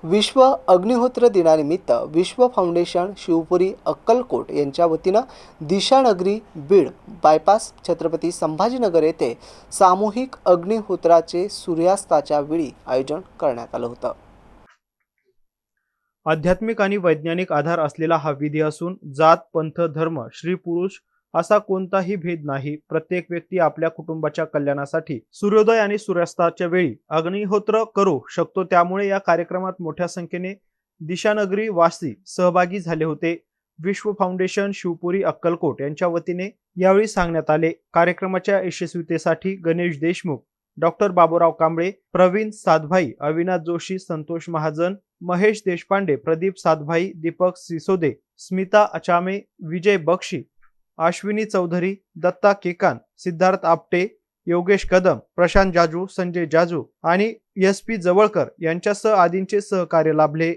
विश्व अग्निहोत्र दिनानिमित्त विश्व फाउंडेशन शिवपुरी अक्कलकोट यांच्या वतीनं दिशानगरी बीड बायपास छत्रपती संभाजीनगर येथे सामूहिक अग्निहोत्राचे सूर्यास्ताच्या वेळी आयोजन करण्यात आलं होतं। आध्यात्मिक आणि वैज्ञानिक आधार असलेला हा विधी असून जात, पंथ, धर्म, स्त्री पुरुष असा कोणताही भेद नाही। प्रत्येक व्यक्ती आपल्या कुटुंबाच्या कल्याणासाठी सूर्योदय आणि सूर्यास्ताच्या वेळी अग्निहोत्र करू शकतो। त्यामुळे या कार्यक्रमात मोठ्या संख्येने दिशानगरी वासी सहभागी झाले होते। विश्व फाउंडेशन शिवपुरी अक्कलकोट यांच्या वतीने यावेळी सांगण्यात आले। कार्यक्रमाच्या यशस्वीतेसाठी गणेश देशमुख, डॉक्टर बाबूराव कांबळे, प्रवीण सातभाई, अविनाश जोशी, संतोष महाजन, महेश देशपांडे, प्रदीप सातभाई, दीपक सिसोदे, स्मिता अचामे, विजय बक्षी, अश्विनी चौधरी, दत्ता केकान, सिद्धार्थ आपटे, योगेश कदम, प्रशांत जाजू, संजय जाजू आणि SP जवळकर यांच्यासह आदींचे सहकार्य लाभले।